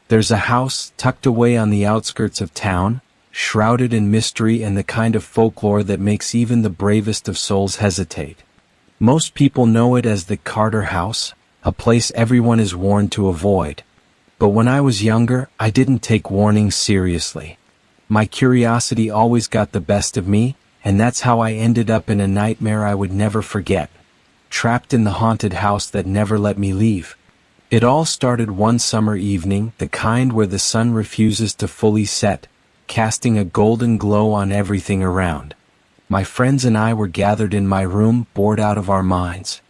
There's a house tucked away on the outskirts of town, shrouded in mystery and the kind of folklore that makes even the bravest of souls hesitate. Most people know it as the Carter House, a place everyone is warned to avoid. But when I was younger, I didn't take warnings seriously. My curiosity always got the best of me, and that's how I ended up in a nightmare I would never forget. Trapped in the haunted house that never let me leave. It all started one summer evening, the kind where the sun refuses to fully set, casting a golden glow on everything around. My friends and I were gathered in my room, bored out of our minds.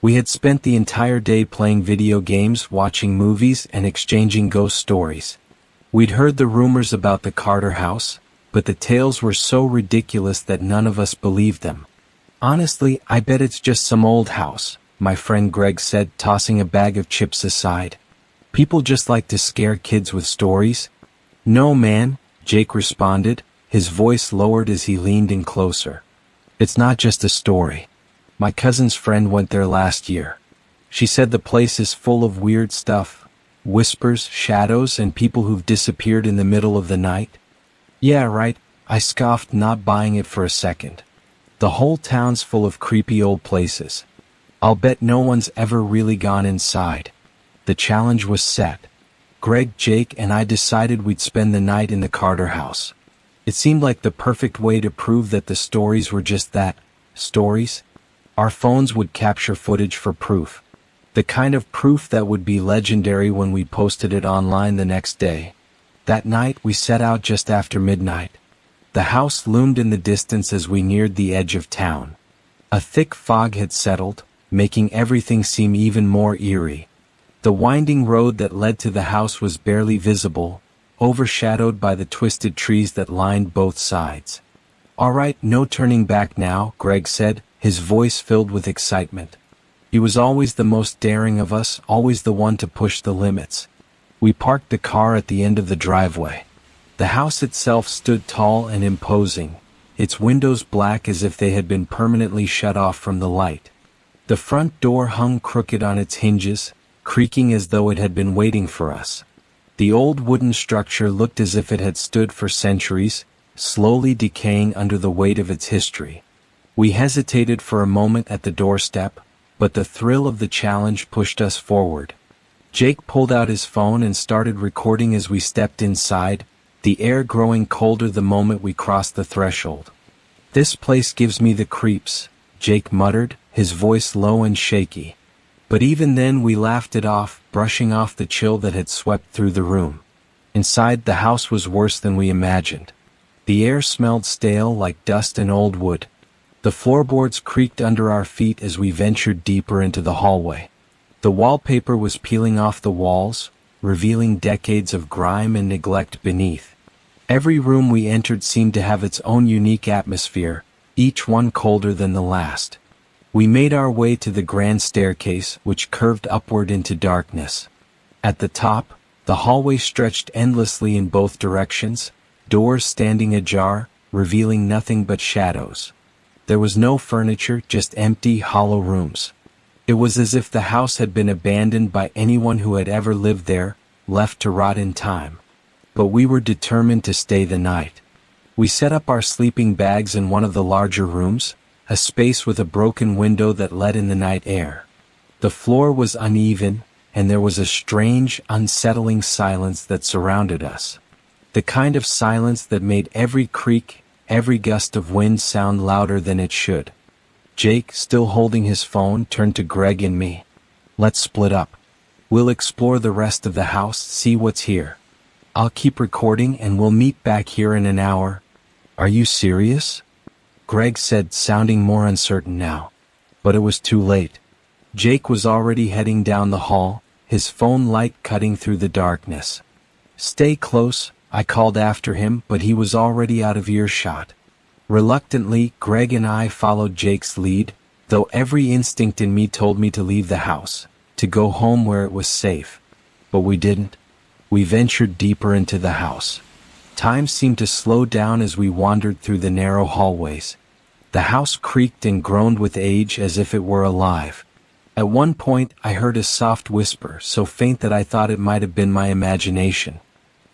We had spent the entire day playing video games, watching movies, and exchanging ghost stories. We'd heard the rumors about the Carter House, but the tales were so ridiculous that none of us believed them. Honestly, I bet it's just some old house, my friend Greg said, tossing a bag of chips aside. People just like to scare kids with stories. No, man, Jake responded, his voice lowered as he leaned in closer. It's not just a story. My cousin's friend went there last year. She said the place is full of weird stuff, whispers, shadows, and people who've disappeared in the middle of the night. Yeah, right, I scoffed, not buying it for a second. The whole town's full of creepy old places. I'll bet no one's ever really gone inside. The challenge was set. Greg, Jake, and I decided we'd spend the night in the Carter House. It seemed like the perfect way to prove that the stories were just that, stories. Our phones would capture footage for proof. The kind of proof that would be legendary when we posted it online the next day. That night we set out just after midnight. The house loomed in the distance as we neared the edge of town. A thick fog had settled, making everything seem even more eerie. The winding road that led to the house was barely visible, overshadowed by the twisted trees that lined both sides. All right, no turning back now, Greg said, his voice filled with excitement. He was always the most daring of us, always the one to push the limits. We parked the car at the end of the driveway. The house itself stood tall and imposing, its windows black as if they had been permanently shut off from the light. The front door hung crooked on its hinges, creaking as though it had been waiting for us. The old wooden structure looked as if it had stood for centuries, slowly decaying under the weight of its history. We hesitated for a moment at the doorstep, but the thrill of the challenge pushed us forward. Jake pulled out his phone and started recording as we stepped inside, the air growing colder the moment we crossed the threshold. "This place gives me the creeps," Jake muttered, his voice low and shaky. But even then we laughed it off, brushing off the chill that had swept through the room. Inside, the house was worse than we imagined. The air smelled stale, like dust and old wood. The floorboards creaked under our feet as we ventured deeper into the hallway. The wallpaper was peeling off the walls, revealing decades of grime and neglect beneath. Every room we entered seemed to have its own unique atmosphere, each one colder than the last. We made our way to the grand staircase, which curved upward into darkness. At the top, the hallway stretched endlessly in both directions, doors standing ajar, revealing nothing but shadows. There was no furniture, just empty, hollow rooms. It was as if the house had been abandoned by anyone who had ever lived there, left to rot in time. But we were determined to stay the night. We set up our sleeping bags in one of the larger rooms, a space with a broken window that let in the night air. The floor was uneven, and there was a strange, unsettling silence that surrounded us. The kind of silence that made every creak, every gust of wind sound louder than it should. Jake, still holding his phone, turned to Greg and me. "Let's split up. We'll explore the rest of the house, see what's here. I'll keep recording and we'll meet back here in an hour." "Are you serious?" Greg said, sounding more uncertain now. But it was too late. Jake was already heading down the hall, his phone light cutting through the darkness. "Stay close," I called after him, but he was already out of earshot. Reluctantly, Greg and I followed Jake's lead, though every instinct in me told me to leave the house, to go home where it was safe. But we didn't. We ventured deeper into the house. Time seemed to slow down as we wandered through the narrow hallways. The house creaked and groaned with age as if it were alive. At one point, I heard a soft whisper, so faint that I thought it might have been my imagination.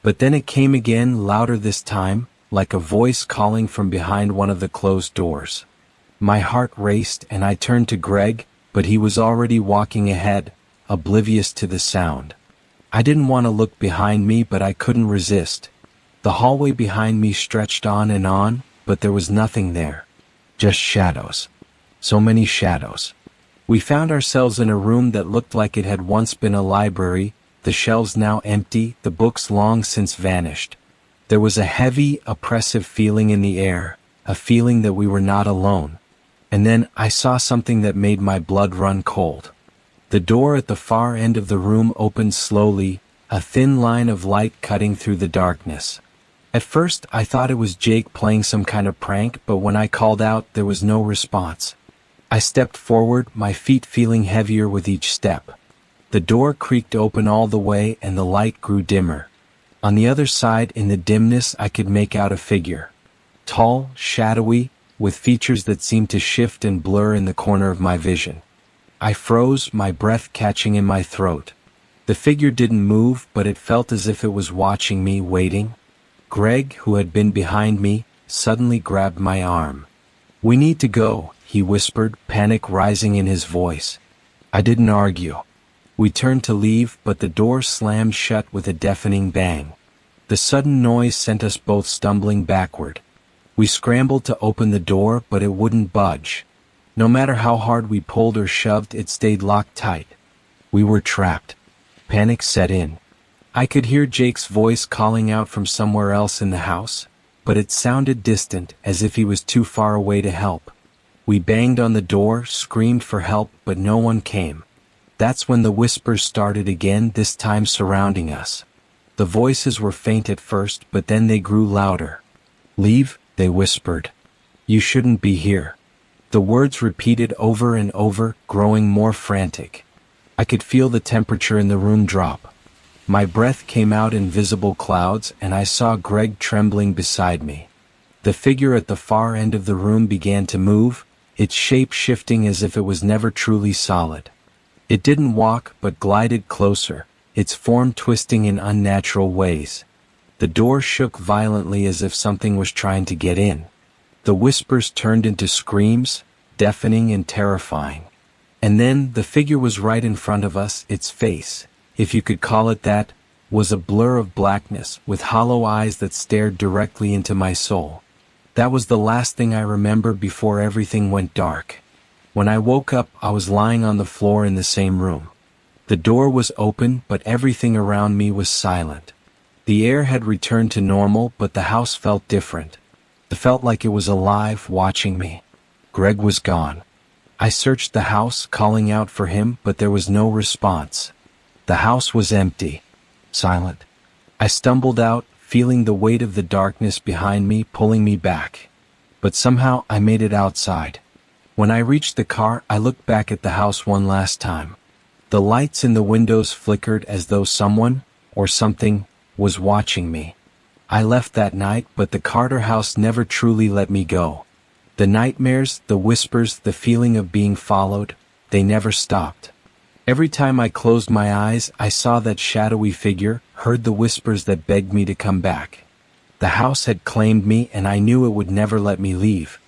But then it came again, louder this time, like a voice calling from behind one of the closed doors. My heart raced and I turned to Greg, but he was already walking ahead, oblivious to the sound. I didn't want to look behind me, but I couldn't resist. The hallway behind me stretched on, but there was nothing there. Just shadows. So many shadows. We found ourselves in a room that looked like it had once been a library, the shelves now empty, the books long since vanished. There was a heavy, oppressive feeling in the air, a feeling that we were not alone. And then I saw something that made my blood run cold. The door at the far end of the room opened slowly, a thin line of light cutting through the darkness. At first I thought it was Jake playing some kind of prank, but when I called out, there was no response. I stepped forward, my feet feeling heavier with each step. The door creaked open all the way and the light grew dimmer. On the other side, in the dimness, I could make out a figure. Tall, shadowy, with features that seemed to shift and blur in the corner of my vision. I froze, my breath catching in my throat. The figure didn't move, but it felt as if it was watching me, waiting. Greg, who had been behind me, suddenly grabbed my arm. "We need to go," he whispered, panic rising in his voice. I didn't argue. We turned to leave, but the door slammed shut with a deafening bang. The sudden noise sent us both stumbling backward. We scrambled to open the door, but it wouldn't budge. No matter how hard we pulled or shoved, it stayed locked tight. We were trapped. Panic set in. I could hear Jake's voice calling out from somewhere else in the house, but it sounded distant, as if he was too far away to help. We banged on the door, screamed for help, but no one came. That's when the whispers started again, this time surrounding us. The voices were faint at first, but then they grew louder. "Leave," they whispered. "You shouldn't be here." The words repeated over and over, growing more frantic. I could feel the temperature in the room drop. My breath came out in visible clouds, and I saw Greg trembling beside me. The figure at the far end of the room began to move, its shape shifting as if it was never truly solid. It didn't walk, but glided closer, its form twisting in unnatural ways. The door shook violently as if something was trying to get in. The whispers turned into screams, deafening and terrifying. And then the figure was right in front of us, its face, if you could call it that, was a blur of blackness, with hollow eyes that stared directly into my soul. That was the last thing I remember before everything went dark. When I woke up, I was lying on the floor in the same room. The door was open, but everything around me was silent. The air had returned to normal, but the house felt different. It felt like it was alive, watching me. Greg was gone. I searched the house, calling out for him, but there was no response. The house was empty. Silent. I stumbled out, feeling the weight of the darkness behind me pulling me back. But somehow I made it outside. When I reached the car, I looked back at the house one last time. The lights in the windows flickered as though someone, or something, was watching me. I left that night, but the Carter house never truly let me go. The nightmares, the whispers, the feeling of being followed, they never stopped. Every time I closed my eyes, I saw that shadowy figure, heard the whispers that begged me to come back. The house had claimed me, and I knew it would never let me leave.